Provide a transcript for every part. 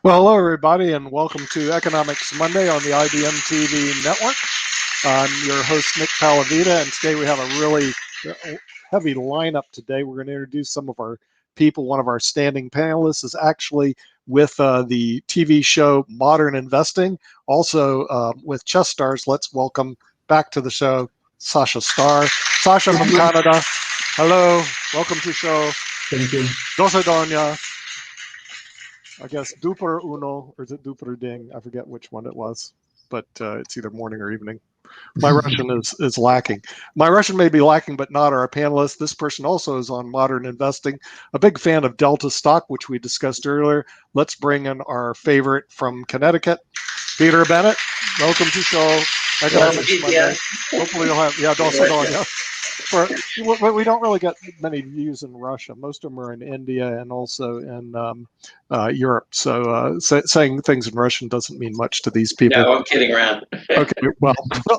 Well, hello, everybody, and welcome to Economics Monday on the IBM TV network. I'm your host, Nick Palavita, and today we have a really heavy lineup today. We're going to introduce some of our people. One of our standing panelists is actually with the TV show Modern Investing, also with Chess Stars. Let's welcome back to the show Sasha Starr. Sasha from Canada. Hello, welcome to the show. Thank you. Do Donya. I guess Duper Uno, or is it Duper Ding? I forget which one it was, but it's either morning or evening. My Russian is lacking. My Russian may be lacking, but not our panelist. This person also is on Modern Investing, a big fan of Delta stock, which we discussed earlier. Let's bring in our favorite from Connecticut, Peter Bennett. Welcome to show Economics Monday. Hopefully you'll have, we don't really get many views in Russia. Most of them are in India and also in Europe. So saying things in Russian doesn't mean much to these people. No, I'm kidding around. Okay, well,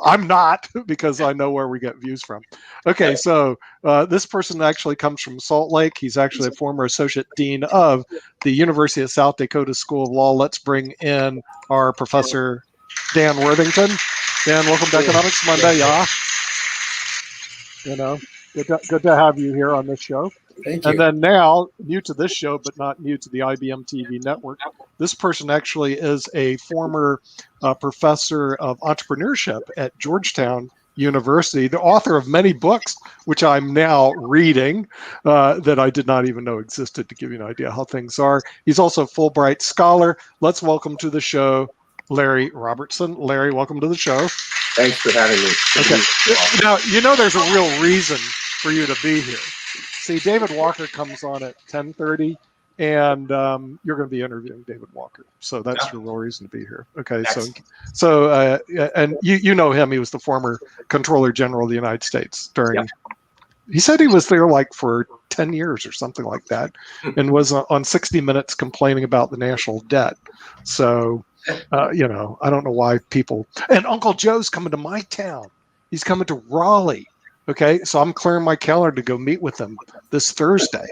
I'm not, because I know where we get views from. Okay, so this person actually comes from Salt Lake. He's actually a former associate dean of the University of South Dakota School of Law. Let's bring in our professor, Dan Worthington. Dan, welcome to Economics Monday. Yeah. You know, good to have you here on this show. Thank you. And then now, new to this show, but not new to the IBM TV network, this person actually is a former professor of entrepreneurship at Georgetown University, the author of many books, which I'm now reading, that I did not even know existed, to give you an idea how things are. He's also a Fulbright scholar. Let's welcome to the show Larry Robertson. Larry, welcome to the show. Thanks for having me. Okay. Now, you know there's a real reason for you to be here. See, David Walker comes on at 10:30, and you're going to be interviewing David Walker. So that's your real reason to be here. Okay, and you know him. He was the former Controller General of the United States during. He said he was there like for 10 years or something like that, and was on 60 Minutes complaining about the national debt. So. I don't know why people. And Uncle Joe's coming to my town. He's coming to Raleigh. Okay, so I'm clearing my calendar to go meet with him this Thursday.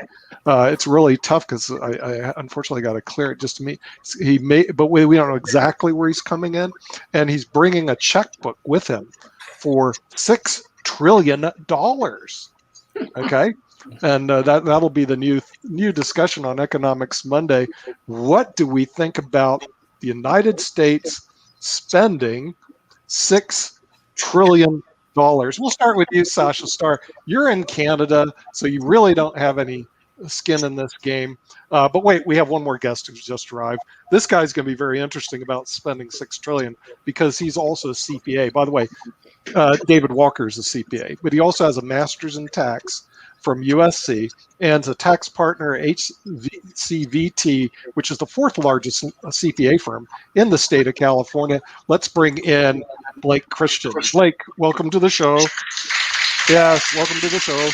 It's really tough because I unfortunately got to clear it just to meet. But we don't know exactly where he's coming in, and he's bringing a checkbook with him for $6 trillion. Okay. And that'll be the new discussion on Economics Monday. What do we think about the United States spending $6 trillion? We'll start with you, Sasha Starr. You're in Canada, so you really don't have any skin in this game. But wait, we have one more guest who's just arrived. This guy's going to be very interesting about spending $6 trillion because he's also a CPA. By the way, David Walker is a CPA, but he also has a master's in tax from USC and is a tax partner at HCVT, which is the fourth largest CPA firm in the state of California. Let's bring in Blake Christian. Blake, welcome to the show. Yes, welcome to the show.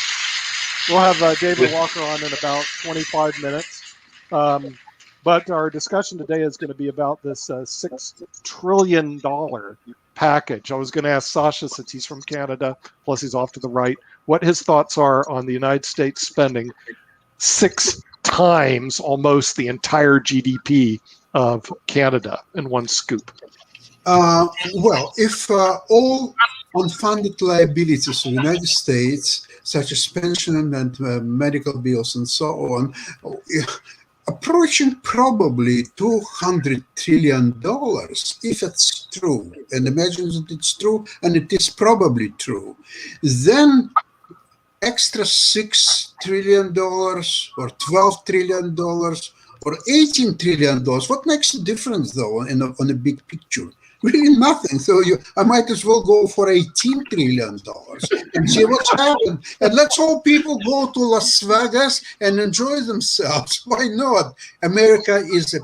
We'll have David Walker on in about 25 minutes. But our discussion today is going to be about this $6 trillion package. I was going to ask Sasha, since he's from Canada, plus he's off to the right, what his thoughts are on the United States spending 6 times almost the entire GDP of Canada in one scoop. Well, if all unfunded liabilities of the United States, such as pension and medical bills and so on, approaching probably $200 trillion, if it's true, and imagine that it's true, and it is probably true, then extra $6 trillion or $12 trillion or $18 trillion, what makes the difference though on a big picture? Really nothing. So I might as well go for $18 trillion and see what's happened. And let's all people go to Las Vegas and enjoy themselves. Why not? America is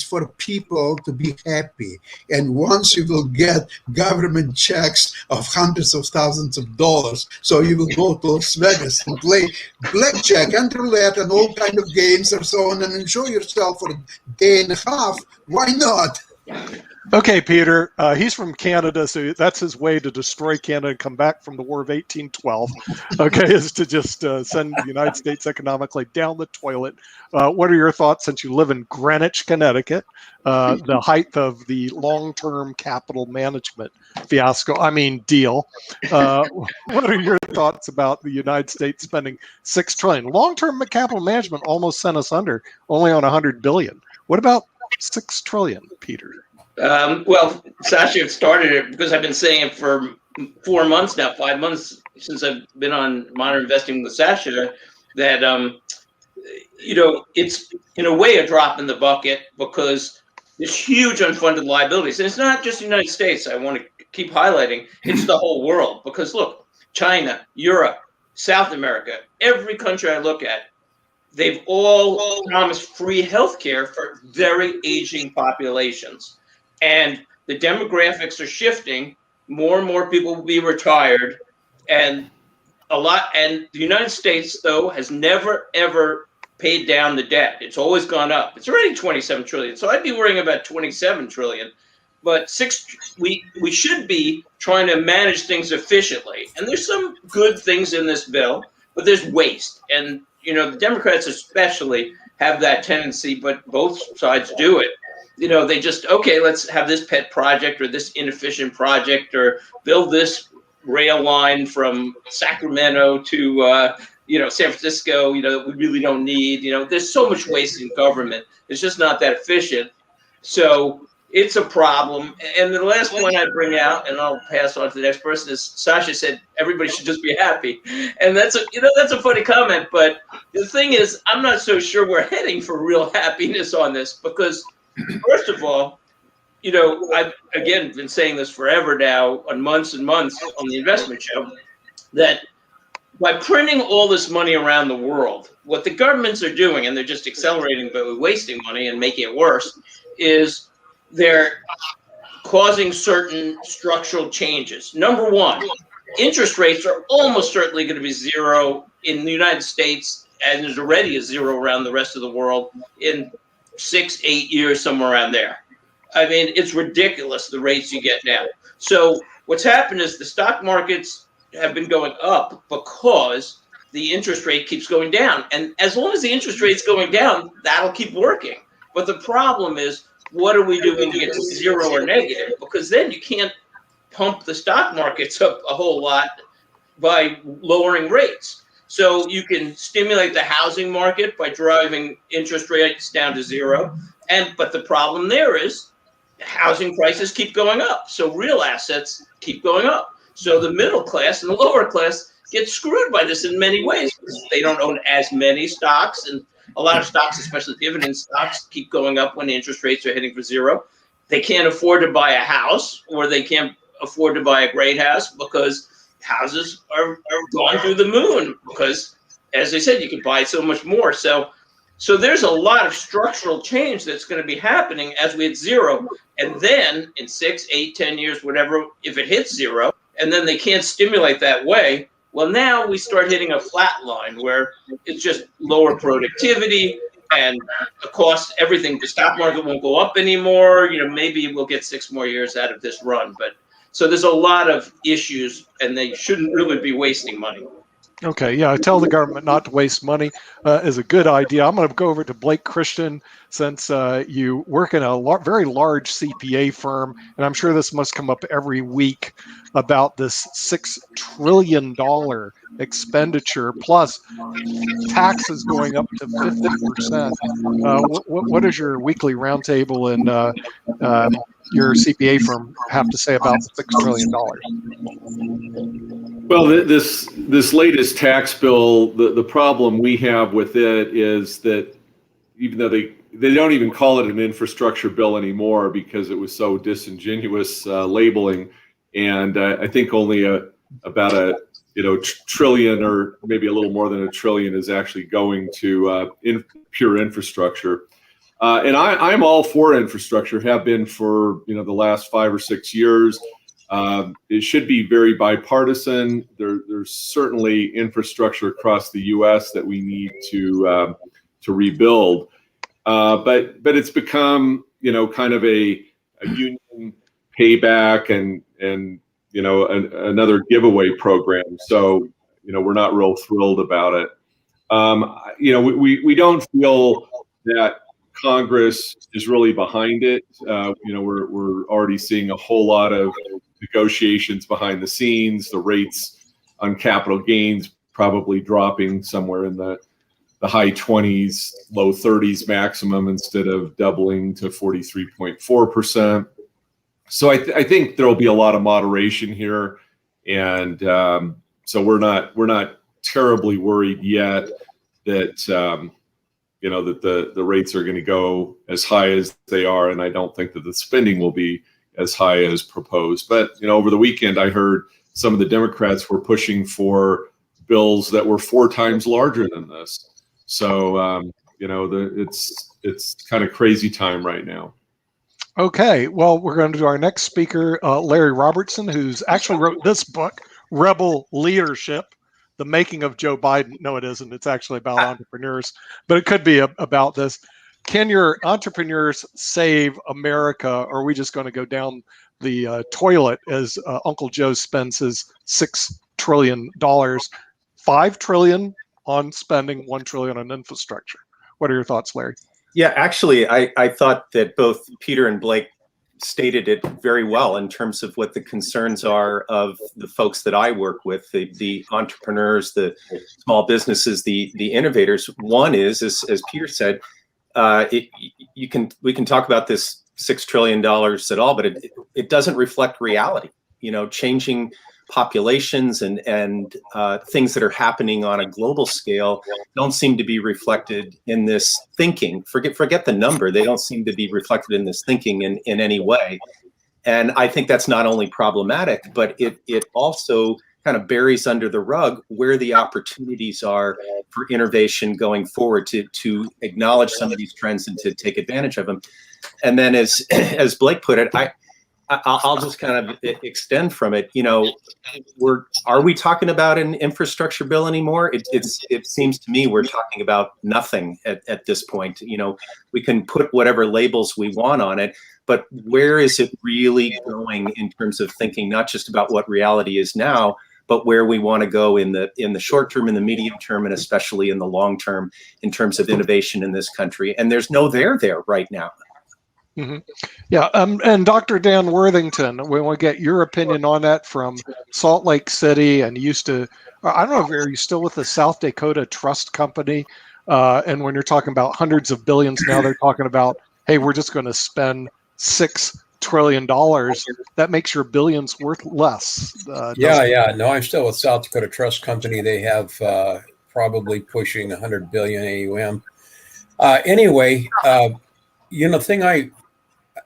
for people to be happy. And once you will get government checks of hundreds of thousands of dollars, so you will go to Las Vegas and play blackjack and roulette and all kind of games and so on and enjoy yourself for a day and a half. Why not? Okay, Peter. He's from Canada, so that's his way to destroy Canada and come back from the War of 1812. Okay, is to just send the United States economically down the toilet. What are your thoughts, since you live in Greenwich, Connecticut, the height of the long-term capital management fiasco? I mean, deal. What are your thoughts about the United States spending $6 trillion? Long-term capital management almost sent us under, only on $100 billion. What about $6 trillion, Peter? Well, Sasha started it because I've been saying it for 4 months now, 5 months since I've been on Modern Investing with Sasha, that it's in a way a drop in the bucket because there's huge unfunded liabilities, and it's not just the United States. I want to keep highlighting it's the whole world, because look, China, Europe, South America, every country I look at, they've all promised free healthcare for very aging populations. And the demographics are shifting. More and more people will be retired. And the United States, though, has never, ever paid down the debt. It's always gone up. It's already 27 trillion. So I'd be worrying about 27 trillion. But we should be trying to manage things efficiently. And there's some good things in this bill, but there's waste. And, the Democrats especially have that tendency, but both sides do it. They just, okay, let's have this pet project or this inefficient project or build this rail line from Sacramento to, San Francisco, that we really don't need. There's so much waste in government. It's just not that efficient. So it's a problem. And the last point I'd bring out, and I'll pass on to the next person, is Sasha said everybody should just be happy. And that's a funny comment. But the thing is, I'm not so sure we're heading for real happiness on this, because first of all, I've again been saying this forever now, on months and months on the investment show, that by printing all this money around the world, what the governments are doing, and they're just accelerating but wasting money and making it worse, is they're causing certain structural changes. Number one, interest rates are almost certainly going to be zero in the United States, and there's already a zero around the rest of the world in 6-8 years, somewhere around there. I mean, it's ridiculous, the rates you get now. So what's happened is the stock markets have been going up because the interest rate keeps going down. And as long as the interest rate's going down, that'll keep working. But the problem is, what are we doing to get to zero or negative? Because then you can't pump the stock markets up a whole lot by lowering rates. So you can stimulate the housing market by driving interest rates down to zero. But the problem there is housing prices keep going up. So real assets keep going up. So the middle class and the lower class get screwed by this in many ways. They don't own as many stocks, and a lot of stocks, especially dividend stocks, keep going up when the interest rates are hitting for zero. They can't afford to buy a house, or they can't afford to buy a great house because houses are going through the moon because, as I said, you can buy so much more. So there's a lot of structural change that's going to be happening as we hit zero. And then in 6, 8, 10 years, whatever, if it hits zero, and then they can't stimulate that way, well, now we start hitting a flat line where it's just lower productivity and the cost, everything. The stock market won't go up anymore. Maybe we'll get 6 more years out of this run. But so there's a lot of issues, and they shouldn't really be wasting money. Okay, yeah, tell the government not to waste money is a good idea. I'm going to go over to Blake Christian, since you work in a very large CPA firm, and I'm sure this must come up every week about this $6 trillion expenditure plus taxes going up to 50%. What does your weekly roundtable and your CPA firm have to say about $6 trillion? Well, this latest tax bill, the problem we have with it is that even though they don't even call it an infrastructure bill anymore because it was so disingenuous labeling, and I think only about a trillion or maybe a little more than $1 trillion is actually going to pure infrastructure. And I'm all for infrastructure, have been for the last 5 or 6 years. It should be very bipartisan. There's certainly infrastructure across the U.S. that we need to rebuild, but it's become kind of a union payback and another giveaway program. So we're not real thrilled about it. We don't feel that Congress is really behind it. We're already seeing a whole lot of negotiations behind the scenes. The rates on capital gains probably dropping somewhere in the high 20s, low 30s maximum instead of doubling to 43.4%. So I think there'll be a lot of moderation here, and so we're not terribly worried yet that that the rates are going to go as high as they are, and I don't think that the spending will be as high as proposed. But over the weekend, I heard some of the Democrats were pushing for bills that were 4 times larger than this. So it's kind of crazy time right now. Okay, well, we're going to do our next speaker, Larry Robertson, who's actually wrote this book, Rebel Leadership, The Making of Joe Biden. No, it isn't. It's actually about entrepreneurs, but it could be about this. Can your entrepreneurs save America, or are we just going to go down the toilet as Uncle Joe spends his $6 trillion, $5 trillion on spending, $1 trillion on infrastructure? What are your thoughts, Larry? Yeah, actually, I thought that both Peter and Blake stated it very well in terms of what the concerns are of the folks that I work with, the entrepreneurs, the small businesses, the innovators. One is, as Peter said, we can talk about this $6 trillion at all, but it doesn't reflect reality. Changing populations and things that are happening on a global scale don't seem to be reflected in this thinking. Forget the number. They don't seem to be reflected in this thinking in any way. And I think that's not only problematic, but it also kind of buries under the rug where the opportunities are for innovation going forward to acknowledge some of these trends and to take advantage of them. And then as Blake put it, I'll just kind of extend from it. Are we talking about an infrastructure bill anymore? It seems to me we're talking about nothing at this point. We can put whatever labels we want on it, but where is it really going in terms of thinking not just about what reality is now, but where we want to go in the short term, in the medium term, and especially in the long term in terms of innovation in this country? And there's no there right now. Mm-hmm. Yeah, and Dr. Dan Worthington, we want to get your opinion on that from Salt Lake City, and I don't know if you're still with the South Dakota Trust Company, and when you're talking about hundreds of billions, now they're talking about, hey, we're just going to spend $6 trillion. That makes your billions worth less. No, I'm still with South Dakota Trust Company. They have probably pushing 100 billion AUM. Anyway, the thing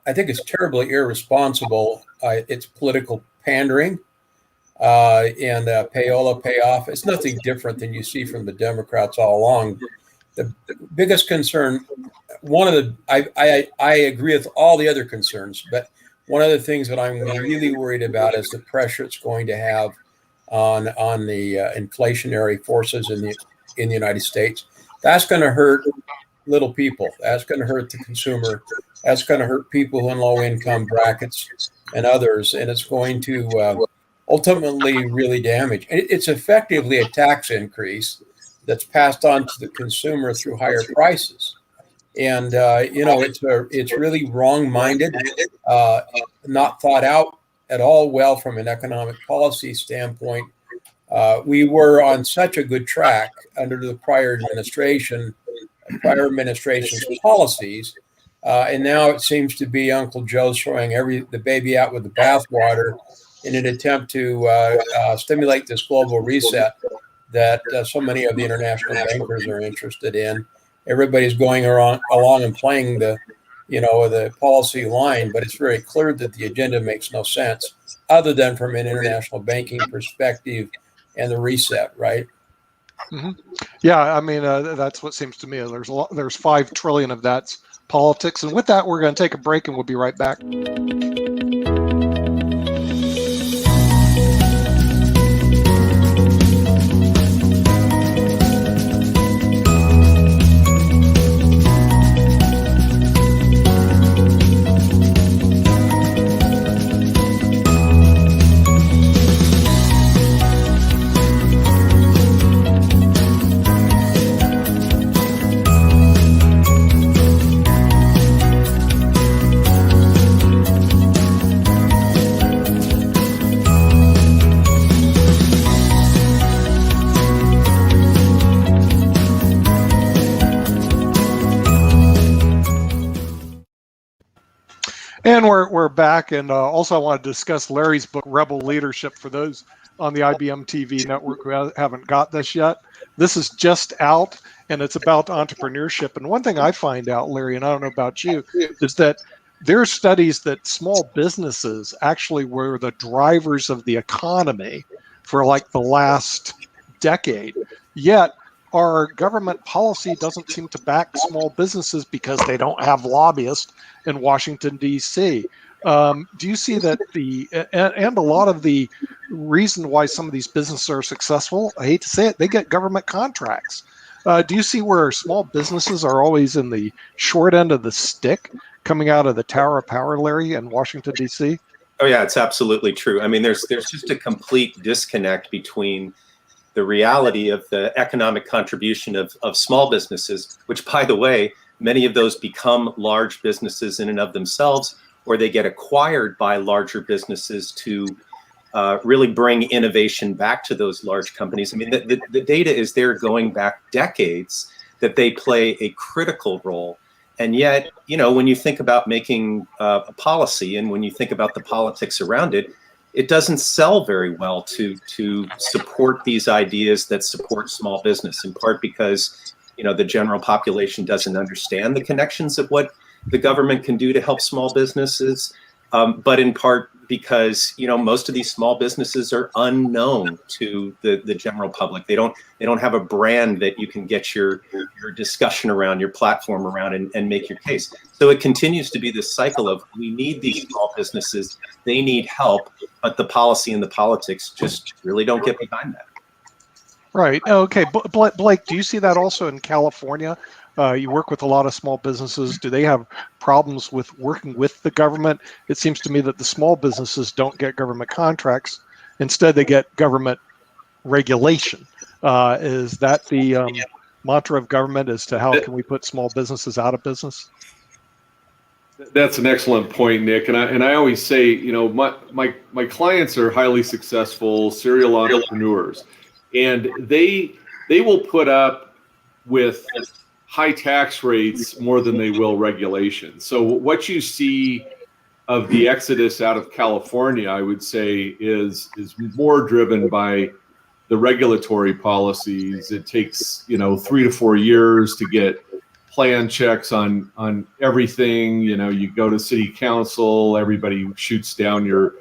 I think it's terribly irresponsible. It's political pandering and payola, payoff. It's nothing different than you see from the Democrats all along. The biggest concern, I agree with all the other concerns, but one of the things that I'm really worried about is the pressure it's going to have on the inflationary forces in the United States. That's going to hurt little people. That's going to hurt the consumer. That's going to hurt people in low income brackets and others. And it's going to ultimately really damage. It's effectively a tax increase that's passed on to the consumer through higher prices. And, it's really wrong-minded, not thought out at all well from an economic policy standpoint. We were on such a good track under the prior administration's policies, and now it seems to be Uncle Joe throwing the baby out with the bathwater in an attempt to stimulate this global reset that so many of the international bankers are interested in. Everybody's going along and playing the policy line, but it's very clear that the agenda makes no sense other than from an international banking perspective and the reset, right? Mm-hmm. Yeah, I mean, that's what seems to me. There's $5 trillion of that's politics. And with that, we're going to take a break and we'll be right back. we're back, and also I want to discuss Larry's book, Rebel Leadership, for those on the IBM TV network who haven't got this yet. This is just out, and it's about entrepreneurship. And one thing I find out, Larry, and I don't know about you, is that there are studies that small businesses actually were the drivers of the economy for like the last decade. Yet our government policy doesn't seem to back small businesses because they don't have lobbyists in Washington, D.C. Do you see that and a lot of the reason why some of these businesses are successful, I hate to say it, they get government contracts. Do you see where small businesses are always in the short end of the stick coming out of the Tower of Power, Larry, in Washington, D.C.? Oh yeah, it's absolutely true. I mean, there's just a complete disconnect between the reality of the economic contribution of small businesses, which, by the way, many of those become large businesses in and of themselves, or they get acquired by larger businesses to really bring innovation back to those large companies. I mean, the data is there going back decades that they play a critical role. And yet, you know, when you think about making a policy and when you think about the politics around it, it doesn't sell very well to support these ideas that support small business, in part because, you know, the general population doesn't understand the connections of what the government can do to help small businesses, but in part because, you know, most of these small businesses are unknown to the general public. They don't have a brand that you can get your discussion around, your platform around, and make your case. So it continues to be this cycle of, we need these small businesses, they need help, but the policy and the politics just really don't get behind that. Right. Okay. Blake, do you see that also in California? You work with a lot of small businesses. Do they have problems with working with the government? It seems to me that the small businesses don't get government contracts. Instead, they get government regulation. Is that the mantra of government as to how can we put small businesses out of business? That's an excellent point, Nick. And I always say, you know, my clients are highly successful serial entrepreneurs, and they will put up with high tax rates more than they will regulation. So what you see of the exodus out of California, I would say, is more driven by the regulatory policies. It takes, you know, 3 to 4 years to get plan checks on everything. You know, you go to city council, everybody shoots down your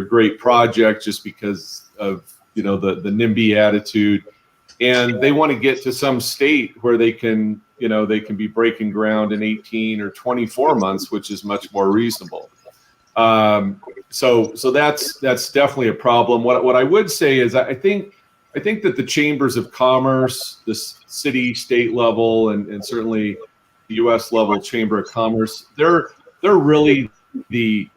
great project just because of, you know, the NIMBY attitude. And they want to get to some state where they can, you know, they can be breaking ground in 18 or 24 months, which is much more reasonable. So that's definitely a problem. What I would say is I think that the chambers of commerce, the city, state level, and certainly the U.S. level chamber of commerce, they're really the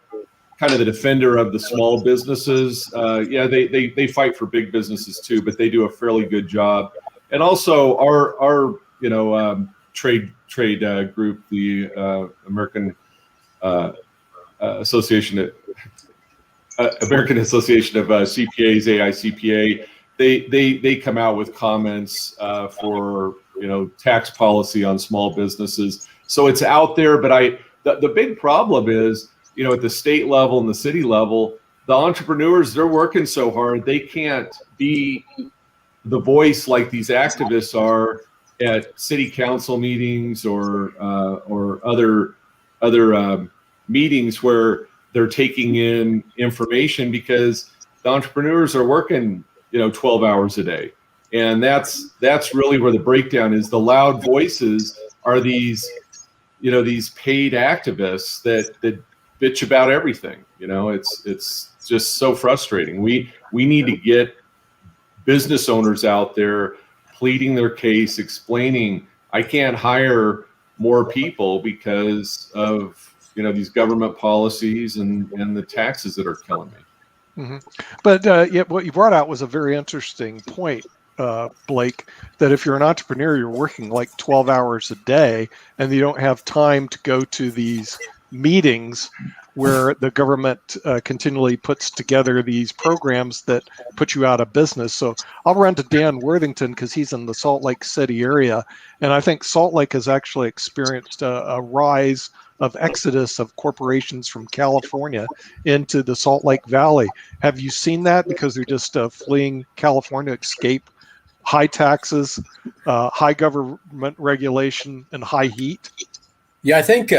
kind of the defender of the small businesses. Yeah, they fight for big businesses too, but they do a fairly good job. And also our you know, trade group, the American Association of CPAs, AICPA, they come out with comments for, you know, tax policy on small businesses. So it's out there, but the big problem is, you know, at the state level and the city level, the entrepreneurs, they're working so hard, they can't be the voice like these activists are at city council meetings or other meetings where they're taking in information, because the entrepreneurs are working, you know, 12 hours a day. And that's really where the breakdown is. The loud voices are these, you know, these paid activists that bitch about everything. You know, it's just so frustrating. We need to get business owners out there pleading their case, explaining, I can't hire more people because of, you know, these government policies and the taxes that are killing me. Mm-hmm. But yeah, what you brought out was a very interesting point, Blake, that if you're an entrepreneur, you're working like 12 hours a day and you don't have time to go to these meetings where the government continually puts together these programs that put you out of business. So I'll run to Dan Worthington because he's in the Salt Lake City area. And I think Salt Lake has actually experienced a rise of exodus of corporations from California into the Salt Lake Valley. Have you seen that? Because they're just fleeing California, escape high taxes, high government regulation, and high heat. Yeah, I think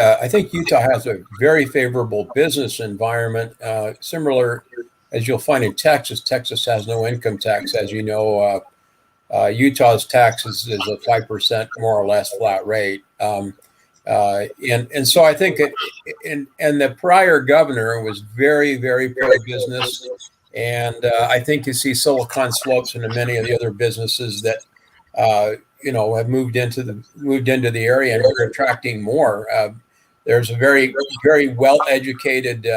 Utah has a very favorable business environment, similar as you'll find in Texas. Texas has no income tax, as you know. Utah's taxes is a 5% more or less flat rate, and so I think and the prior governor was very, very pro-business, and I think you see Silicon Slopes and many of the other businesses that have moved into the area, and we're attracting more. There's a very, very well-educated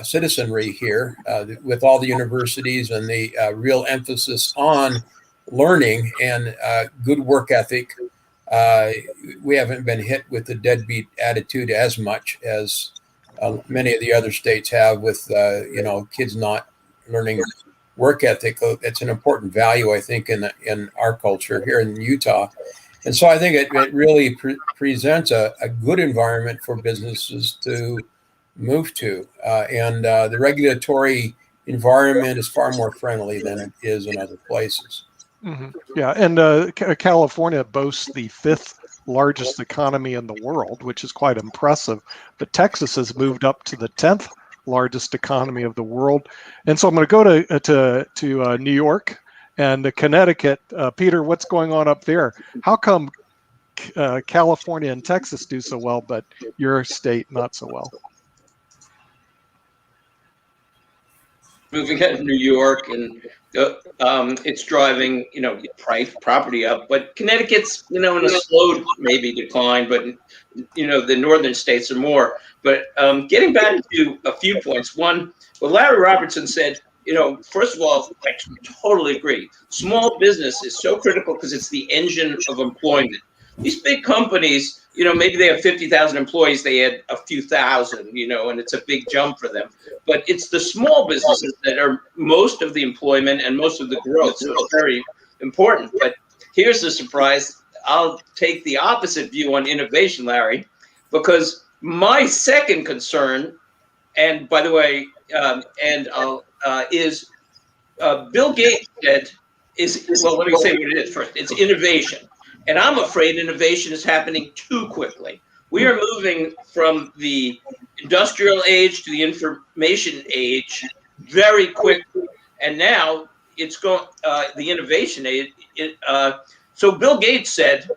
citizenry here, with all the universities and the real emphasis on learning and good work ethic. We haven't been hit with the deadbeat attitude as much as many of the other states have, with kids not learning work ethic. It's an important value, I think, in our culture here in Utah. And so I think it really presents a good environment for businesses to move to. And the regulatory environment is far more friendly than it is in other places. Mm-hmm. Yeah, and California boasts the 5th largest economy in the world, which is quite impressive. But Texas has moved up to the 10th largest economy of the world. And so I'm going to go to New York and Connecticut. Peter, what's going on up there? How come California and Texas do so well, but your state not so well? Moving out of New York, and it's driving, price property up. But Connecticut's, in a slow maybe decline, but the northern states are more. But getting back to a few points. One, what Larry Robertson said, first of all, I totally agree. Small business is so critical because it's the engine of employment. These big companies, maybe they have 50,000 employees, they add a few thousand, and it's a big jump for them. But it's the small businesses that are most of the employment and most of the growth. So it's very important. But here's the surprise. I'll take the opposite view on innovation, Larry, because my second concern, and by the way, is Bill Gates said, let me say what it is first. It's innovation. And I'm afraid innovation is happening too quickly. We are moving from the industrial age to the information age very quickly. And now it's going, the innovation age. So Bill Gates said,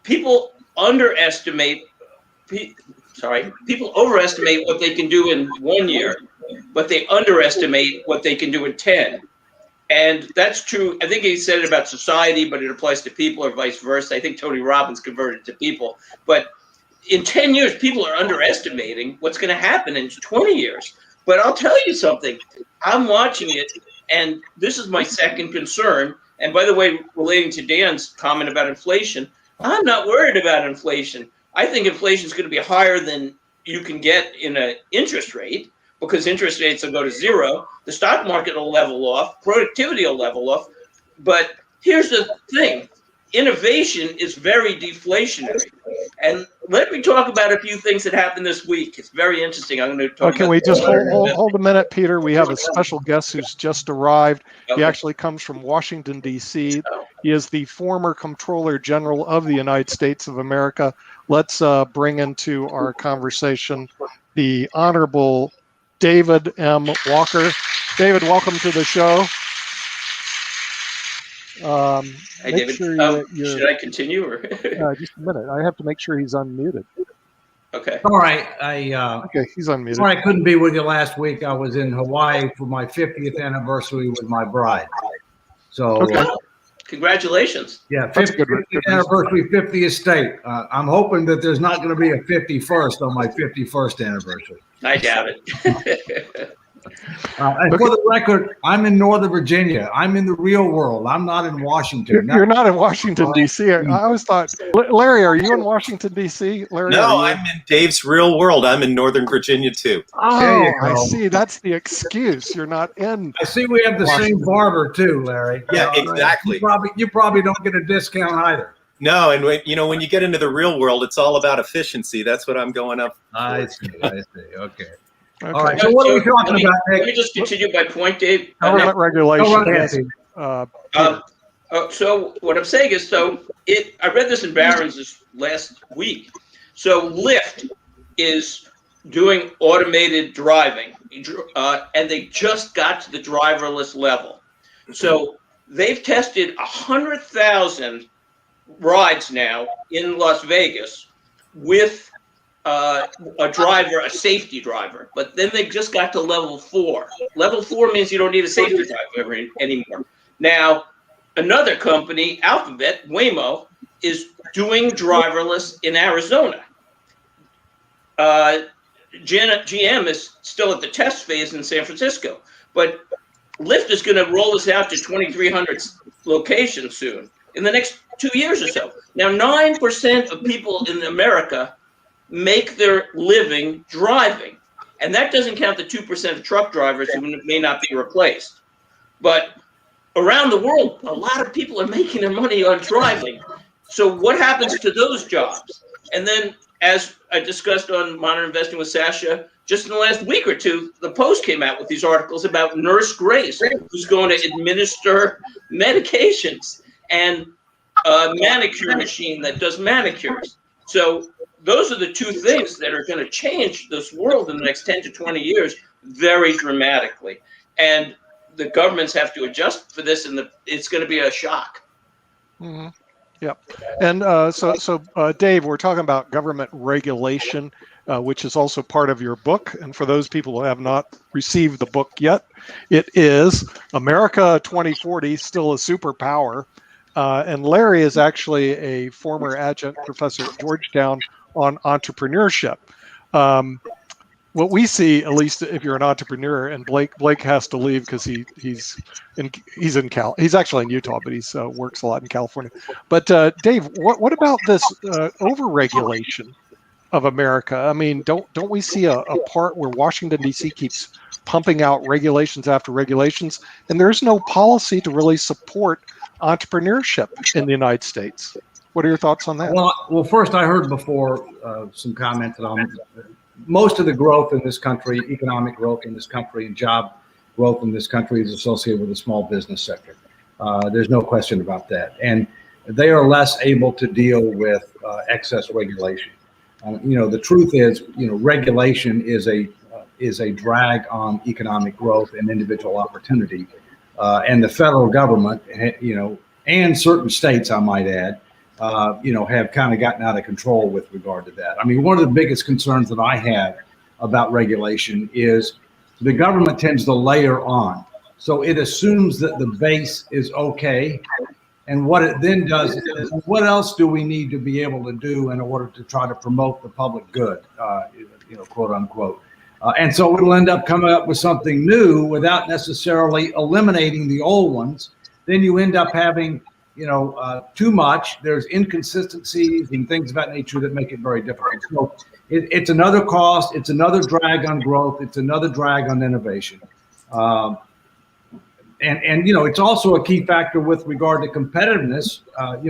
people overestimate what they can do in 1 year, but they underestimate what they can do in 10. And that's true. I think he said it about society, but it applies to people or vice versa. I think Tony Robbins converted to people. But in 10 years, people are underestimating what's going to happen in 20 years. But I'll tell you something. I'm watching it, and this is my second concern. And by the way, relating to Dan's comment about inflation, I'm not worried about inflation. I think inflation is going to be higher than you can get in an interest rate, because interest rates will go to zero. The stock market will level off. Productivity will level off. But here's the thing. Innovation is very deflationary. And let me talk about a few things that happened this week. It's very interesting. I'm going to talk Can we just hold a minute, Peter? We have a special guest who's just arrived. Okay. He actually comes from Washington, D.C. He is the former Comptroller General of the United States of America. Let's bring into our conversation the Honorable David M. Walker. David, welcome to the show. Hey, David. Should I continue? Or? Just a minute. I have to make sure he's unmuted. Okay. All right. Okay, he's unmuted. Sorry I couldn't be with you last week. I was in Hawaii for my 50th anniversary with my bride. So, okay. Congratulations. Yeah, 50th anniversary, 50th state. I'm hoping that there's not going to be a 51st on my 51st anniversary. I doubt it. And for the record, I'm in Northern Virginia. I'm in the real world. I'm not in Washington. You're not in Washington, D.C. I always thought, Larry, are you in Washington, D.C.? Larry, no, I'm in Dave's real world. I'm in Northern Virginia, too. Oh, I see. That's the excuse. You're not in. I see we have the same barber, too, Larry. Yeah, exactly. You probably don't get a discount either. No, and when you get into the real world, it's all about efficiency. That's what I'm going up. I see. Okay. Okay. All right. So what are we talking about, Let Nick? me just continue my point, Dave. Government regulation. Go right ahead, Steve. Peter. So what I'm saying is, I read this in Barron's this last week. So Lyft is doing automated driving, and they just got to the driverless level. So they've tested 100,000 rides now in Las Vegas with a safety driver. But then they just got to level 4. Level 4 means you don't need a safety driver anymore. Now, another company, Alphabet, Waymo, is doing driverless in Arizona. GM is still at the test phase in San Francisco, but Lyft is going to roll this out to 2,300 locations soon, in the next 2 years or so. Now, 9% of people in America make their living driving, and that doesn't count the 2% of truck drivers who may not be replaced. But around the world, a lot of people are making their money on driving. So what happens to those jobs? And then, as I discussed on Modern Investing with Sasha, just in the last week or two, the Post came out with these articles about Nurse Grace, who's going to administer medications, and a manicure machine that does manicures. So those are the two things that are going to change this world in the next 10 to 20 years very dramatically. And the governments have to adjust for this, and it's going to be a shock. Mm-hmm. Yep. And so Dave, we're talking about government regulation, which is also part of your book. And for those people who have not received the book yet, it is America 2040, Still a Superpower. And Larry is actually a former adjunct professor at Georgetown on entrepreneurship. What we see, at least if you're an entrepreneur, and Blake has to leave because he's actually in Utah, but he's works a lot in California. But Dave, what about this overregulation of America? I mean, don't we see a part where Washington D.C. keeps pumping out regulations after regulations, and there's no policy to really support entrepreneurship in the United States? What are your thoughts on that? Well, first, I heard before some comments on most of the growth in this country, economic growth in this country, and job growth in this country is associated with the small business sector. There's no question about that. And they are less able to deal with excess regulation. The truth is, regulation is a drag on economic growth and individual opportunity. And the federal government, and certain states, I might add, have kind of gotten out of control with regard to that. I mean, one of the biggest concerns that I have about regulation is the government tends to layer on. So it assumes that the base is okay. And what it then does is, what else do we need to be able to do in order to try to promote the public good, quote unquote. And so it'll end up coming up with something new without necessarily eliminating the old ones. Then you end up having too much. There's inconsistencies and things of that nature that make it very difficult. So it's another cost. It's another drag on growth. It's another drag on innovation. And it's also a key factor with regard to competitiveness,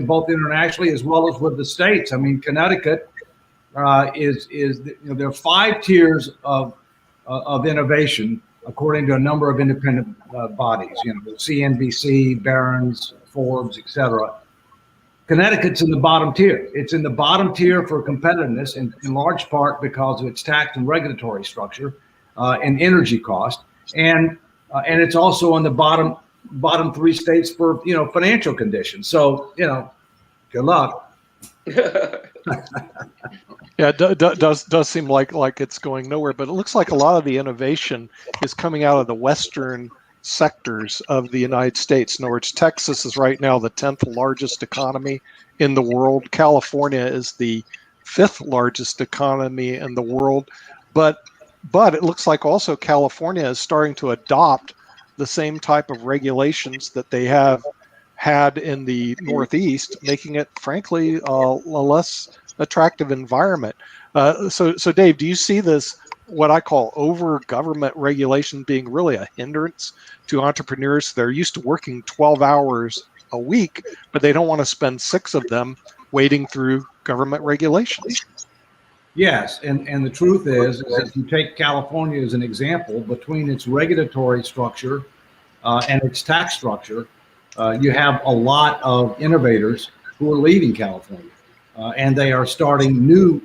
both internationally as well as with the states. I mean, Connecticut there are 5 tiers of innovation according to a number of independent bodies. CNBC, Barron's, Forbes, etc. Connecticut's in the bottom tier. It's in the bottom tier for competitiveness, in large part because of its tax and regulatory structure and energy cost, and it's also on the bottom 3 states for financial conditions. So good luck. Yeah, it does seem like it's going nowhere, but it looks like a lot of the innovation is coming out of the western sectors of the United States. In other words, Texas is right now the 10th largest economy in the world. California is the 5th largest economy in the world. But it looks like also California is starting to adopt the same type of regulations that they have had in the Northeast, making it, frankly, a less attractive environment. So Dave, do you see this, what I call over government regulation, being really a hindrance to entrepreneurs? They're used to working 12 hours a week, but they don't want to spend 6 of them wading through government regulations. Yes, and the truth is if you take California as an example, between its regulatory structure and its tax structure, you have a lot of innovators who are leaving California, and they are starting new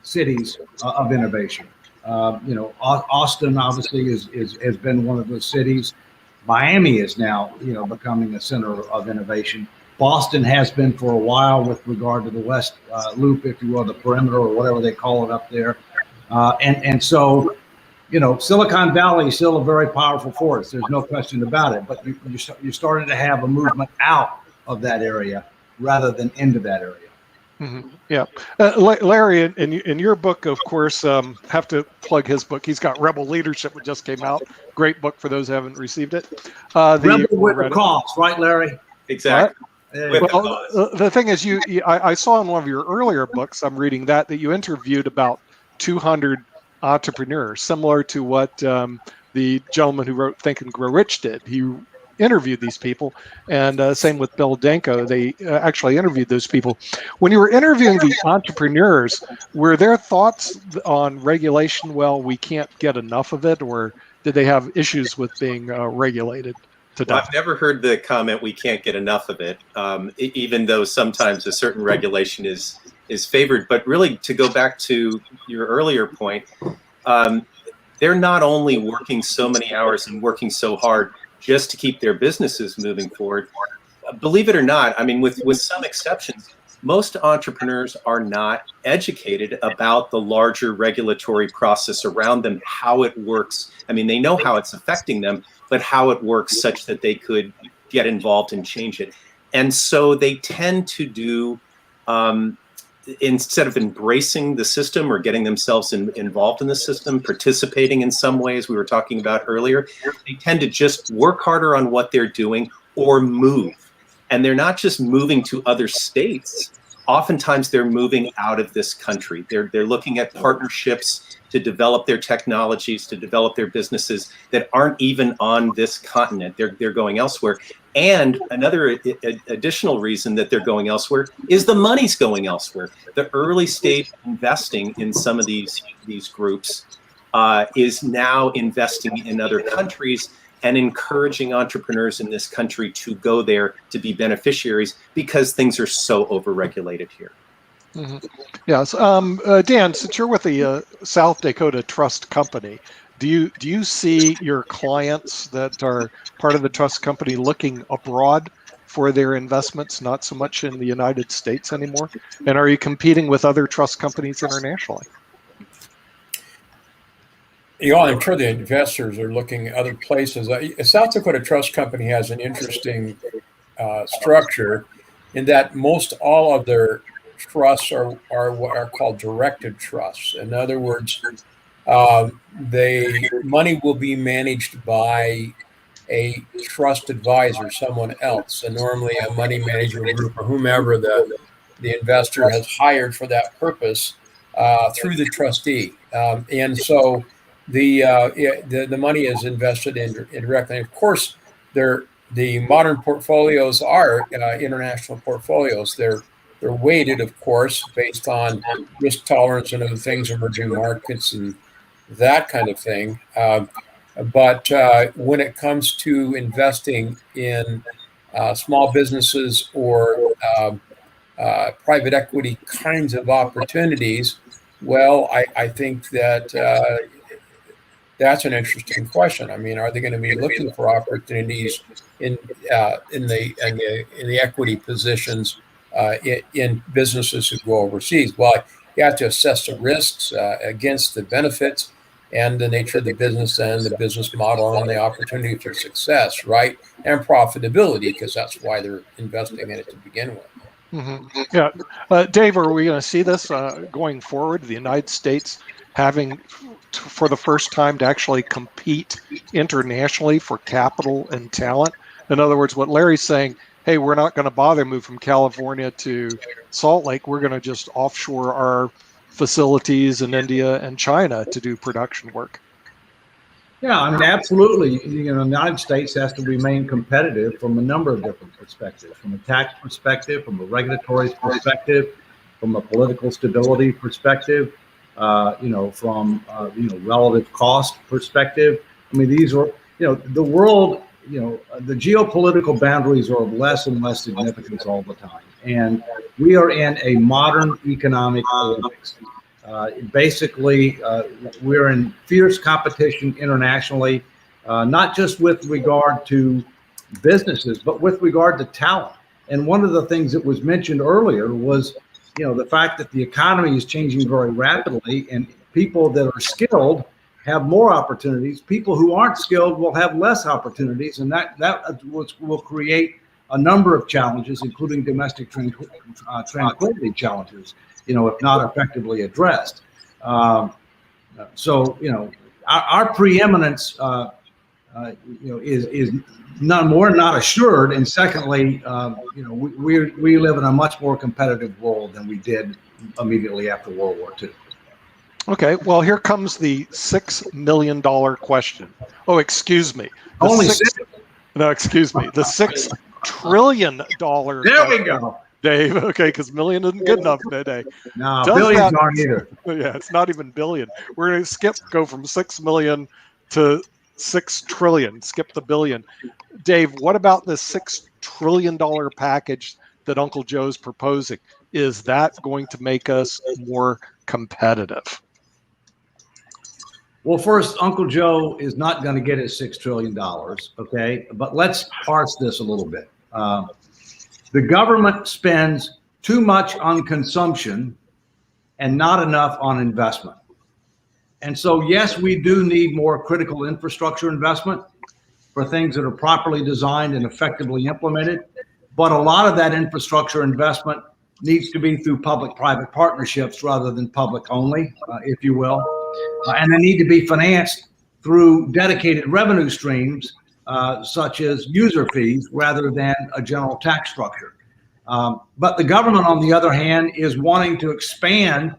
cities of innovation. Austin obviously has been one of those cities. Miami is now, becoming a center of innovation. Boston has been for a while with regard to the West Loop, if you will, the perimeter or whatever they call it up there. And so, Silicon Valley is still a very powerful force. There's no question about it. But you're starting to have a movement out of that area rather than into that area. Mm-hmm. Yeah. Larry, in your book, of course, have to plug his book. He's got Rebel Leadership, which just came out. Great book for those who haven't received it. Rebel with a cause, right, Larry? Exactly. Well, the thing is, I saw in one of your earlier books, I'm reading that you interviewed about 200 entrepreneurs, similar to what the gentleman who wrote Think and Grow Rich did. He interviewed these people, and same with Bill Danko. They actually interviewed those people. When you were interviewing the entrepreneurs, were their thoughts on regulation, well, we can't get enough of it, or did they have issues with being regulated? Well, I've never heard the comment, we can't get enough of it, even though sometimes a certain regulation is favored. But really, to go back to your earlier point, they're not only working so many hours and working so hard just to keep their businesses moving forward. Believe it or not, I mean, with some exceptions, most entrepreneurs are not educated about the larger regulatory process around them, how it works. I mean, they know how it's affecting them, but how it works such that they could get involved and change it. And so they tend to do, instead of embracing the system or getting themselves involved in the system, participating in some ways we were talking about earlier, they tend to just work harder on what they're doing or move. And they're not just moving to other states. Oftentimes they're moving out of this country. They're looking at partnerships to develop their technologies, to develop their businesses that aren't even on this continent. They're going elsewhere. And another additional reason that they're going elsewhere is the money's going elsewhere. The early stage investing in some of these groups is now investing in other countries and encouraging entrepreneurs in this country to go there to be beneficiaries because things are so overregulated here. Mm-hmm. Yes. Dan, since you're with the South Dakota Trust Company, do you see your clients that are part of the trust company looking abroad for their investments, not so much in the United States anymore? And are you competing with other trust companies internationally? I'm sure the investors are looking at other places. South Dakota Trust Company has an interesting structure in that most all of their trusts are what are called directed trusts. In other words, the money will be managed by a trust advisor, someone else, and normally a money management group or whomever the investor has hired for that purpose through the trustee. And so the money is invested in directly. And of course, the modern portfolios are international portfolios. They're weighted, of course, based on risk tolerance and other things, emerging markets and that kind of thing. But when it comes to investing in small businesses or private equity kinds of opportunities, well, I think that that's an interesting question. I mean, are they going to be looking for opportunities in the equity positions in businesses who go overseas? Well, you have to assess the risks against the benefits and the nature of the business and the business model and the opportunity for success, right? And profitability, because that's why they're investing in it to begin with. Mm-hmm. Yeah. Dave, are we going to see this going forward? The United States having, for the first time, to actually compete internationally for capital and talent? In other words, what Larry's saying, hey, we're not going to bother move from California to Salt Lake. We're going to just offshore our facilities in India and China to do production work. Yeah, I mean, absolutely. You know, the United States has to remain competitive from a number of different perspectives, from a tax perspective, from a regulatory perspective, from a political stability perspective, from relative cost perspective. I mean, these are, the world, the geopolitical boundaries are of less and less significance all the time. And we are in a modern economic Olympics. Basically, we're in fierce competition internationally, not just with regard to businesses, but with regard to talent. And one of the things that was mentioned earlier was, the fact that the economy is changing very rapidly, and people that are skilled have more opportunities. People who aren't skilled will have less opportunities, and that will create a number of challenges, including domestic tranquility challenges, if not effectively addressed. Our preeminence, is not assured. And secondly, we live in a much more competitive world than we did immediately after World War II. Okay, well, here comes the $6 million question. Oh, excuse me. No, excuse me. The $6 trillion. There we go. Dave, okay, because million isn't good enough today. No, billions aren't either. Yeah, it's not even billion. We're going to go from 6 million to 6 trillion, skip the billion. Dave, what about the $6 trillion package that Uncle Joe's proposing? Is that going to make us more competitive? Well, first, Uncle Joe is not going to get his $6 trillion, okay? But let's parse this a little bit. The government spends too much on consumption and not enough on investment. And so, yes, we do need more critical infrastructure investment for things that are properly designed and effectively implemented. But a lot of that infrastructure investment needs to be through public-private partnerships rather than public only, if you will. And they need to be financed through dedicated revenue streams, such as user fees, rather than a general tax structure. But the government, on the other hand, is wanting to expand,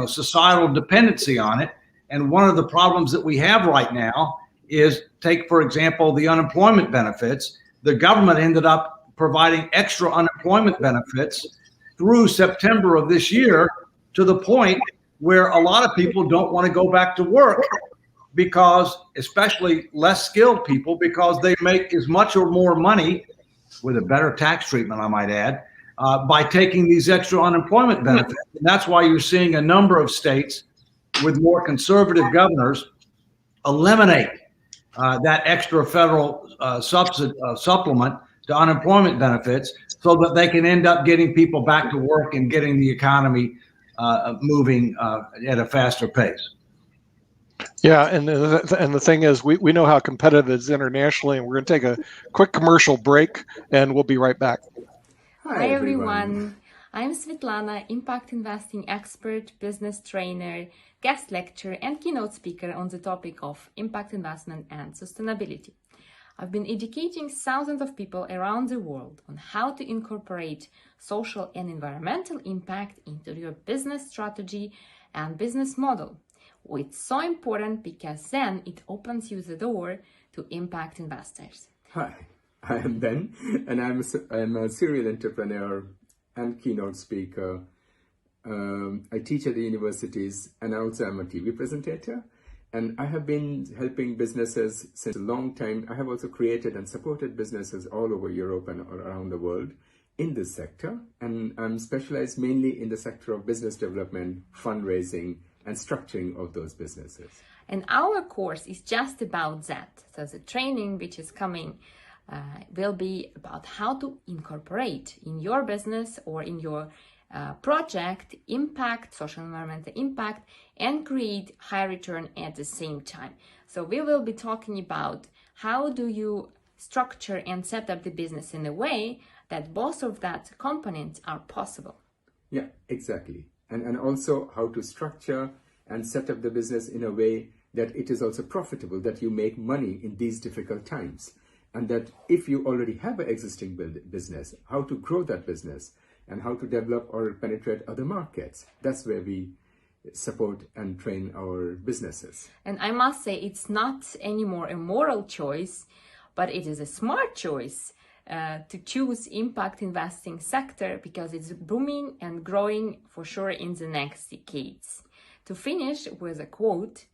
societal dependency on it. And one of the problems that we have right now is, take, for example, the unemployment benefits. The government ended up providing extra unemployment benefits through September of this year, to the point where a lot of people don't want to go back to work, because, especially less skilled people, because they make as much or more money, with a better tax treatment, I might add, by taking these extra unemployment benefits. And that's why you're seeing a number of states with more conservative governors eliminate that extra federal supplement to unemployment benefits, so that they can end up getting people back to work and getting the economy moving at a faster pace. Yeah, and the thing is, we know how competitive it is internationally, and we're going to take a quick commercial break, and we'll be right back. Hi everyone. I'm Svetlana, impact investing expert, business trainer, guest lecturer, and keynote speaker on the topic of impact investment and sustainability. I've been educating thousands of people around the world on how to incorporate social and environmental impact into your business strategy and business model. It's so important because then it opens you the door to impact investors. Hi, I am Ben, and I'm a serial entrepreneur and keynote speaker. I teach at the universities, and also I'm a TV presentator. And I have been helping businesses since a long time. I have also created and supported businesses all over Europe and around the world in this sector. And I'm specialized mainly in the sector of business development, fundraising, and structuring of those businesses. And our course is just about that. So the training which is coming will be about how to incorporate in your business or in your project impact, social environmental impact, and create high return at the same time. So we will be talking about how do you structure and set up the business in a way that both of that components are possible. Yeah, exactly. And also how to structure and set up the business in a way that it is also profitable, that you make money in these difficult times. And that if you already have an existing business, how to grow that business and how to develop or penetrate other markets. That's where we support and train our businesses. And I must say, it's not anymore a moral choice, but it is a smart choice to choose impact investing sector because it's booming and growing for sure in the next decades. To finish with a quote,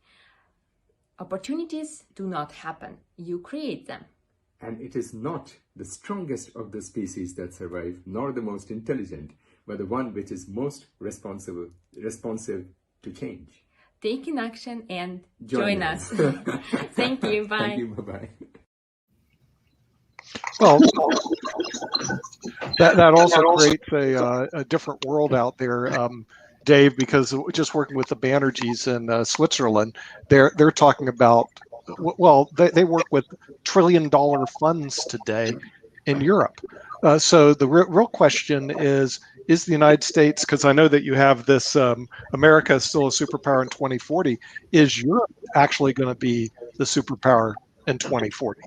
opportunities do not happen, you create them. And it is not the strongest of the species that survive, nor the most intelligent, but the one which is most responsive to change. Take in action and join us. Thank you. Bye. Thank you. Bye-bye. Well, that also creates a different world out there, Dave, because just working with the Banerjees in Switzerland, they're talking about, well, they work with $1 trillion funds today in Europe. So the real question is the United States, because I know that you have this, America is still a superpower in 2040, is Europe actually going to be the superpower in 2040?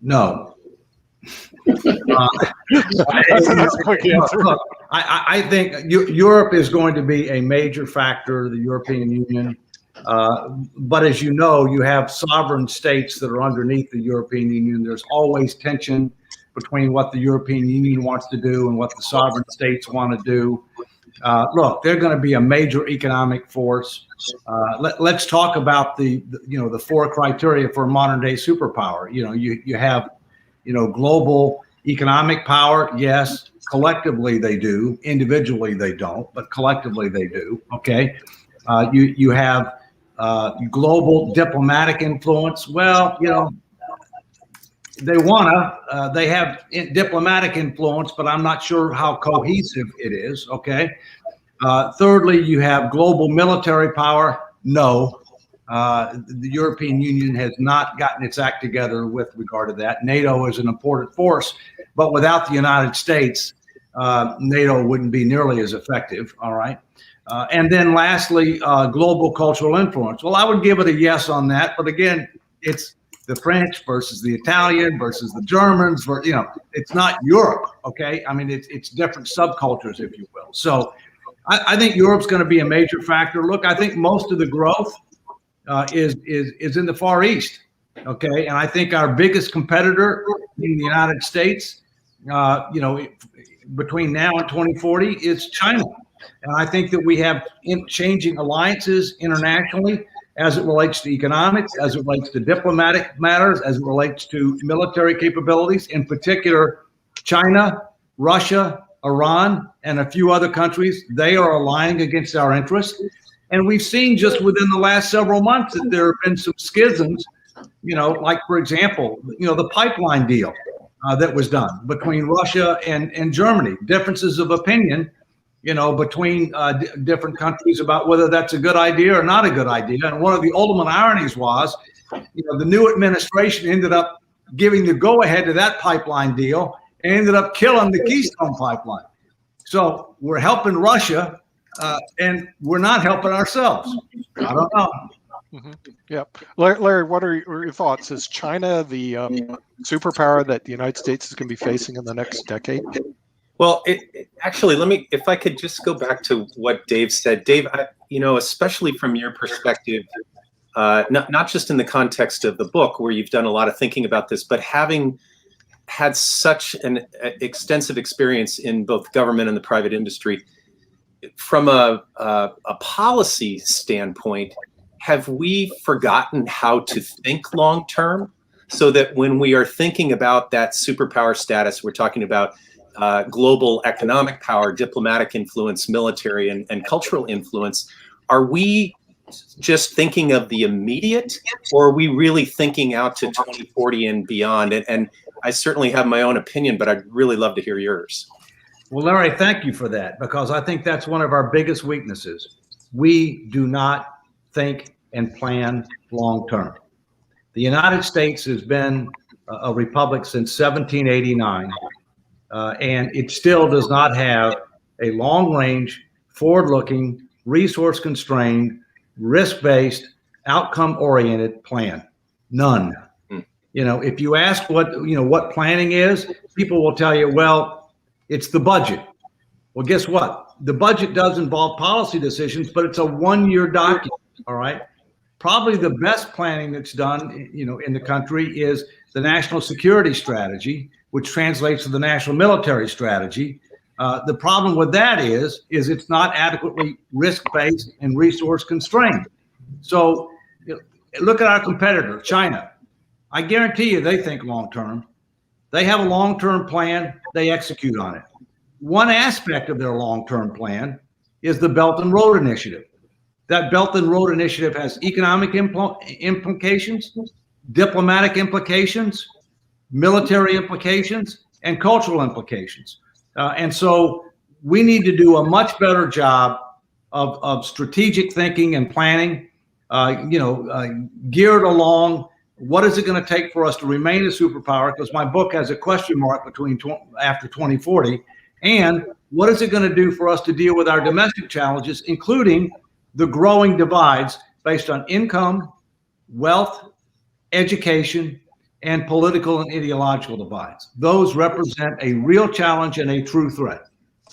No. That's a quick answer. Look, I think Europe is going to be a major factor, the European Union. But as you know, you have sovereign states that are underneath the European Union. There's always tension between what the European Union wants to do and what the sovereign states want to do. Look, they're going to be a major economic force. Let's talk about the four criteria for a modern day superpower. You have, global economic power. Yes, collectively they do. Individually they don't, but collectively they do. Okay. You have global diplomatic influence. Well, they have diplomatic influence, but I'm not sure how cohesive it is. Okay. Thirdly, you have global military power. No, the European Union has not gotten its act together with regard to that. NATO is an important force, but without the United States, NATO wouldn't be nearly as effective. All right. And then lastly, global cultural influence. Well, I would give it a yes on that. But again, it's the French versus the Italian versus the Germans. It's not Europe. OK, I mean, it's different subcultures, if you will. So I think Europe's going to be a major factor. Look, I think most of the growth is in the Far East. OK, and I think our biggest competitor in the United States, between now and 2040 is China. And I think that we have changing alliances internationally as it relates to economics, as it relates to diplomatic matters, as it relates to military capabilities, in particular, China, Russia, Iran, and a few other countries. They are aligning against our interests. And we've seen just within the last several months that there have been some schisms, like, for example, the pipeline deal that was done between Russia and Germany, differences of opinion between different countries about whether that's a good idea or not a good idea. And one of the ultimate ironies was, the new administration ended up giving the go-ahead to that pipeline deal and ended up killing the Keystone pipeline. So we're helping Russia and we're not helping ourselves. I don't know. Mm-hmm. Yep. Larry, what are your thoughts? Is China the superpower that the United States is going to be facing in the next decade? Well, actually, if I could just go back to what Dave said. Dave, especially from your perspective, not just in the context of the book where you've done a lot of thinking about this, but having had such an extensive experience in both government and the private industry, from a policy standpoint, have we forgotten how to think long term so that when we are thinking about that superpower status, we're talking about global economic power, diplomatic influence, military and cultural influence, are we just thinking of the immediate, or are we really thinking out to 2040 and beyond? And I certainly have my own opinion, but I'd really love to hear yours. Well, Larry, thank you for that, because I think that's one of our biggest weaknesses. We do not think and plan long term. The United States has been a republic since 1789. And it still does not have a long-range, forward-looking, resource-constrained, risk-based, outcome-oriented plan. None. If you ask what planning is, people will tell you, well, it's the budget. Well, guess what? The budget does involve policy decisions, but it's a one-year document. All right. Probably the best planning that's done, in the country is the national security strategy, which translates to the national military strategy. The problem with that is it's not adequately risk-based and resource constrained. So look at our competitor, China. I guarantee you they think long-term. They have a long-term plan. They execute on it. One aspect of their long-term plan is the Belt and Road Initiative. That Belt and Road Initiative has economic implications, diplomatic implications, military implications, and cultural implications. And so we need to do a much better job of strategic thinking and planning, geared along what is it going to take for us to remain a superpower? Because my book has a question mark after 2040. And what is it going to do for us to deal with our domestic challenges, including the growing divides based on income, wealth, education, and political and ideological divides? Those represent a real challenge and a true threat.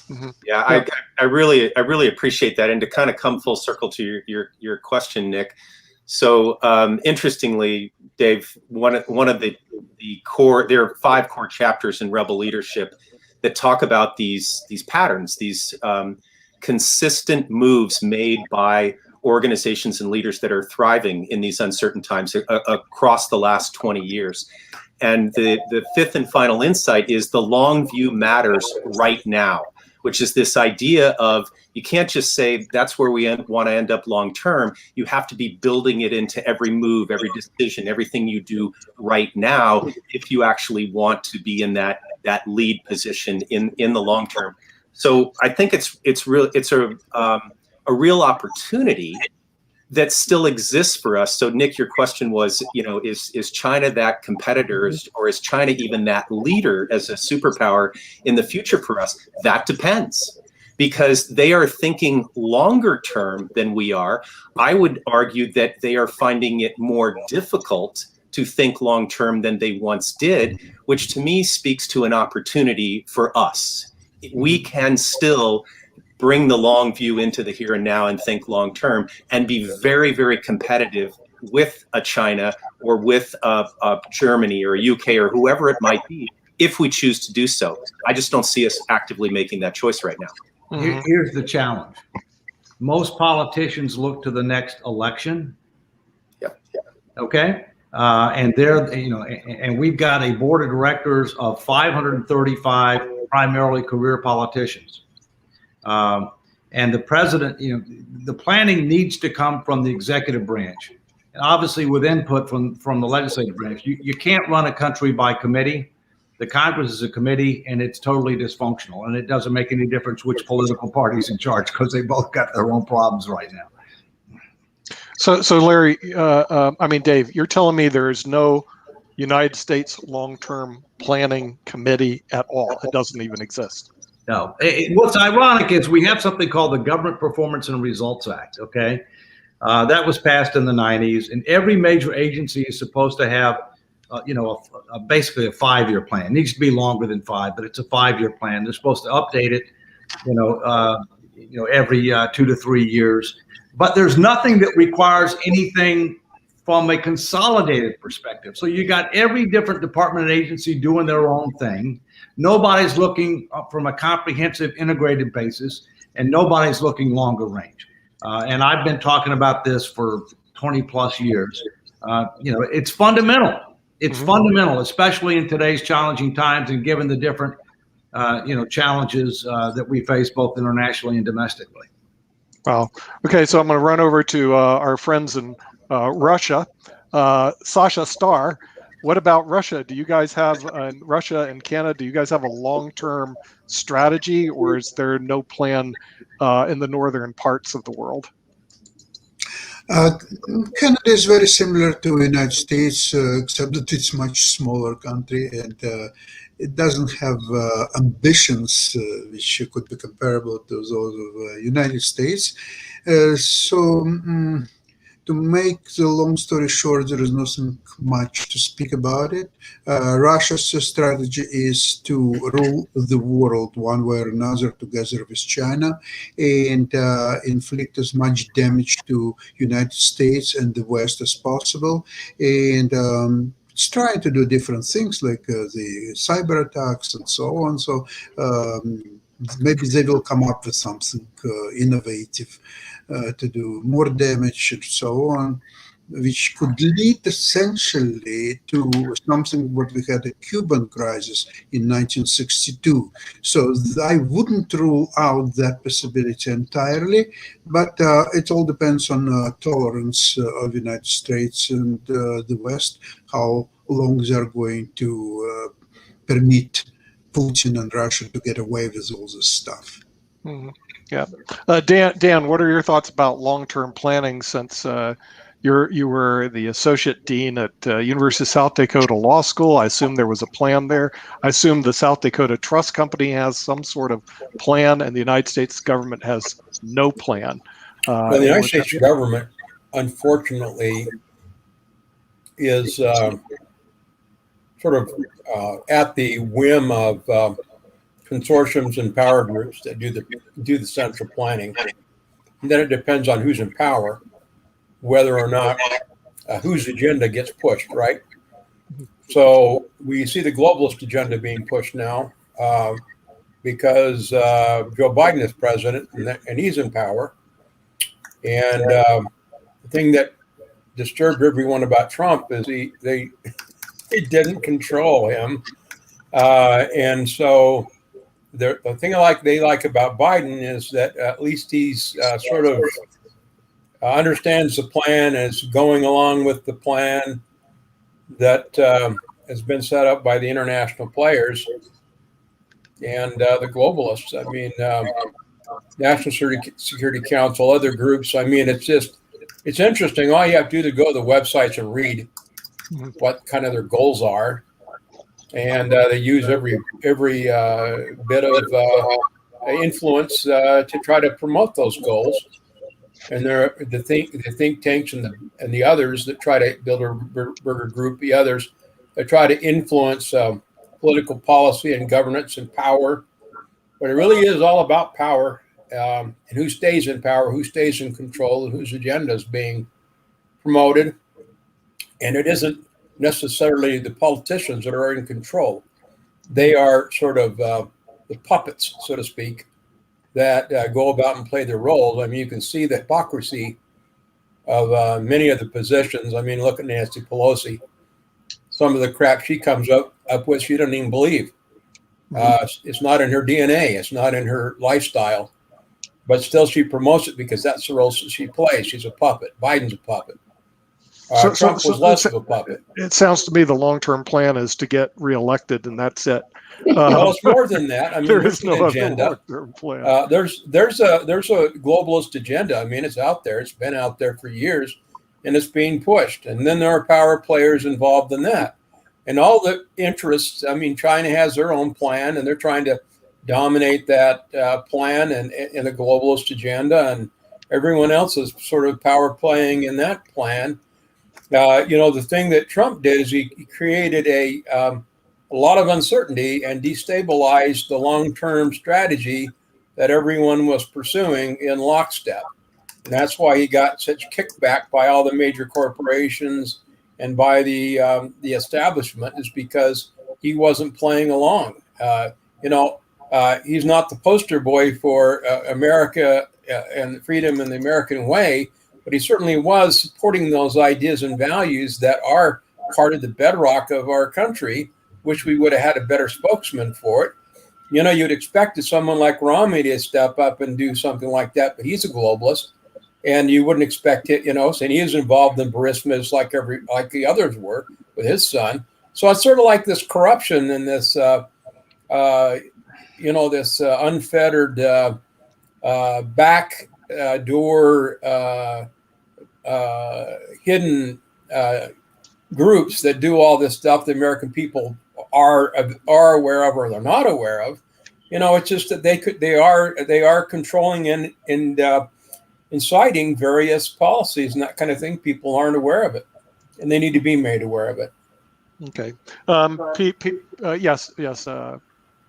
Mm-hmm. Yeah, I really appreciate that. And to kind of come full circle to your question, Nick. So interestingly, Dave, one of the core, there are 5 core chapters in Rebel Leadership that talk about these patterns, these consistent moves made by organizations and leaders that are thriving in these uncertain times across the last 20 years. And the 5th and final insight is the long view matters right now, which is this idea of you can't just say that's where we want to end up long term. You have to be building it into every move, every decision, everything you do right now if you actually want to be in that lead position in the long term. So I think it's a real opportunity that still exists for us. So Nick, your question was, is China that competitor, or is China even that leader as a superpower in the future for us? That depends, because they are thinking longer term than we are. I would argue that they are finding it more difficult to think long term than they once did, which to me speaks to an opportunity for us. We can still bring the long view into the here and now and think long term and be very, very competitive with a China or with a Germany or a UK or whoever it might be, if we choose to do so. I just don't see us actively making that choice right now. Here's the challenge. Most politicians look to the next election. Yep. Okay. And and we've got a board of directors of 535 primarily career politicians. And the president, the planning needs to come from the executive branch, and obviously with input from the legislative branch. You can't run a country by committee. The Congress is a committee, and it's totally dysfunctional, and it doesn't make any difference which political party's in charge, because they both got their own problems right now. So Larry, Dave, you're telling me there is no United States long-term planning committee at all? It doesn't even exist. No. What's ironic is we have something called the Government Performance and Results Act. Okay, that was passed in the 90s, and every major agency is supposed to have, basically a 5-year plan. It needs to be longer than 5, but it's a 5-year plan. They're supposed to update it, every 2 to 3 years. But there's nothing that requires anything from a consolidated perspective. So you got every different department and agency doing their own thing. Nobody's looking from a comprehensive, integrated basis, and nobody's looking longer range. And I've been talking about this for 20 plus years. It's fundamental. It's fundamental, especially in today's challenging times, and given the different, challenges that we face both internationally and domestically. Wow. Okay, so I'm going to run over to our friends in Russia. Sasha Starr, what about Russia? Do you guys have, Russia and Canada, do you guys have a long-term strategy, or is there no plan in the northern parts of the world? Canada is very similar to the United States, except that it's a much smaller country, and it doesn't have ambitions which could be comparable to those of the United States. To make the long story short, there is nothing much to speak about it. Russia's strategy is to rule the world one way or another together with China and inflict as much damage to United States and the West as possible. And it's trying to do different things like the cyber attacks and so on. So maybe they will come up with something innovative to do more damage and so on, which could lead essentially to something what we had a Cuban crisis in 1962. So I wouldn't rule out that possibility entirely, but it all depends on tolerance of the United States and the West, how long they're going to permit Putin and Russia to get away with all this stuff. Mm-hmm. Yeah, Dan, what are your thoughts about long-term planning? Since you were the associate dean at University of South Dakota Law School, I assume there was a plan there. I assume the South Dakota Trust Company has some sort of plan, and the United States government has no plan. Well, the United States government, unfortunately, is sort of at the whim of consortiums and power groups that do the central planning. And then it depends on who's in power, whether or not whose agenda gets pushed, right? So we see the globalist agenda being pushed now because Joe Biden is president and he's in power. And the thing that disturbed everyone about Trump is they didn't control him. And so the thing they like about Biden is that at least he's sort of understands the plan, is going along with the plan that has been set up by the international players and the globalists. I mean, National Security Council, other groups. I mean, it's interesting. All you have to do is go to the websites and read what kind of their goals are. And they use every bit of influence to try to promote those goals. And the think tanks and the others that try to Bilderberger Group, the others that try to influence political policy and governance and power. But it really is all about power and who stays in power, who stays in control, and whose agenda is being promoted. And it isn't necessarily the politicians that are in control. They are sort of the puppets, so to speak, that go about and play their roles. I mean, you can see the hypocrisy of many of the positions. I mean, look at Nancy Pelosi. Some of the crap she comes up with, she doesn't even believe. It's not in her DNA. It's not in her lifestyle. But still, she promotes it because that's the role she plays. She's a puppet. Biden's a puppet. Trump was less of a puppet. It sounds to me the long-term plan is to get reelected, and that's it. Well, it's more than that. I mean, there is no agenda. Other long-term plan. There's a globalist agenda. I mean, it's out there. It's been out there for years, and it's being pushed. And then there are power players involved in that, and all the interests. I mean, China has their own plan, and they're trying to dominate that plan and the globalist agenda, and everyone else is sort of power playing in that plan. The thing that Trump did is he created a lot of uncertainty and destabilized the long-term strategy that everyone was pursuing in lockstep. And that's why he got such kickback by all the major corporations and by the establishment, is because he wasn't playing along. He's not the poster boy for America and freedom and the American way, but he certainly was supporting those ideas and values that are part of the bedrock of our country, which we would have had a better spokesman for it. You'd expect someone like Romney to step up and do something like that, but he's a globalist, and you wouldn't expect it, and he is involved in Burisma like the others were with his son. So it's sort of like this corruption and this, this unfettered backdoor hidden groups that do all this stuff the American people are aware of or they're not aware of. It's just that they are controlling and inciting various policies and that kind of thing. People aren't aware of it, and they need to be made aware of it. Okay. Pete, yes,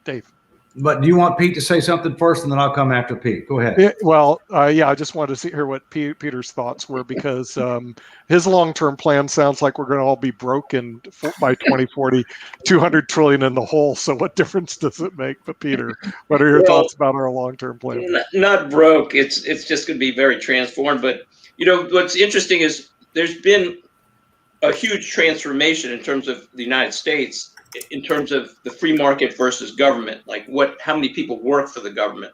Dave. But do you want Pete to say something first, and then I'll come after Pete? Go ahead. I just wanted to hear what Peter's thoughts were, because his long-term plan sounds like we're going to all be broken by 2040, 200 trillion in the hole. So what difference does it make? But Peter, what are your thoughts about our long-term plan? Not broke. It's just going to be very transformed. But what's interesting is there's been a huge transformation in terms of the United States, in terms of the free market versus government, like how many people work for the government.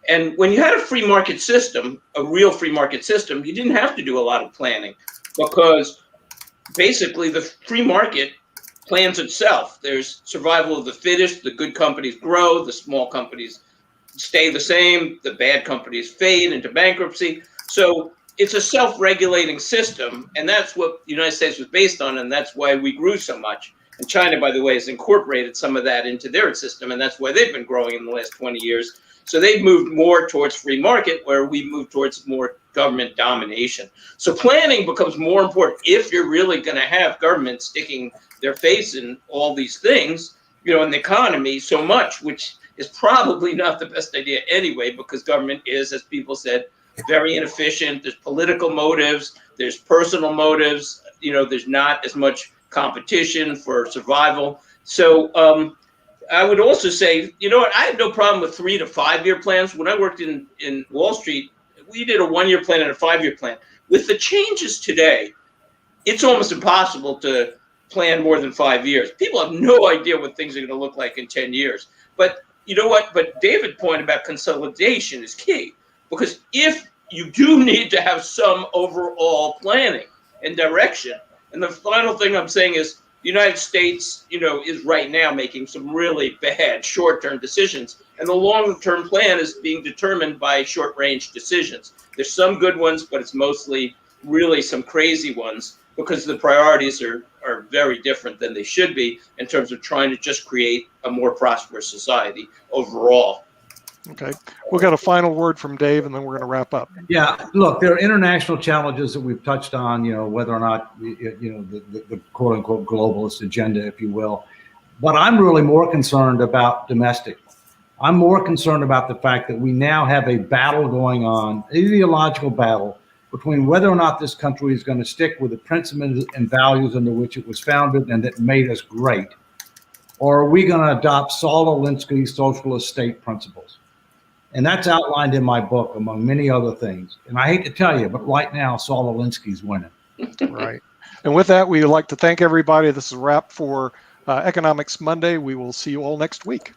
And when you had a free market system, a real free market system, you didn't have to do a lot of planning, because basically the free market plans itself. There's survival of the fittest. The good companies grow, the small companies stay the same, the bad companies fade into bankruptcy. So it's a self-regulating system, and that's what the United States was based on, and that's why we grew so much. And China, by the way, has incorporated some of that into their system, and that's why they've been growing in the last 20 years. So they've moved more towards free market, where we move towards more government domination. So planning becomes more important if you're really going to have government sticking their face in all these things, in the economy so much, which is probably not the best idea anyway, because government is, as people said, very inefficient. There's political motives, there's personal motives, there's not as much competition for survival. So I would also say, I have no problem with 3 to 5 year plans. When I worked in Wall Street, we did a 1 year plan and a 5 year plan. With the changes today, it's almost impossible to plan more than 5 years. People have no idea what things are going to look like in 10 years. But you know what? But David's point about consolidation is key, because if you do need to have some overall planning and direction. And the final thing I'm saying is the United States, is right now making some really bad short-term decisions. And the long-term plan is being determined by short-range decisions. There's some good ones, but it's mostly really some crazy ones, because the priorities are very different than they should be in terms of trying to just create a more prosperous society overall. Okay. We've got a final word from Dave, and then we're going to wrap up. Yeah, look, there are international challenges that we've touched on, whether or not, the quote unquote globalist agenda, if you will. But I'm really more concerned about domestic. I'm more concerned about the fact that we now have a battle going on, an ideological battle, between whether or not this country is going to stick with the principles and values under which it was founded and that made us great, or are we going to adopt Saul Alinsky's socialist state principles? And that's outlined in my book, among many other things. And I hate to tell you, but right now, Saul Alinsky's winning. Right. And with that, we'd like to thank everybody. This is a wrap for Economics Monday. We will see you all next week.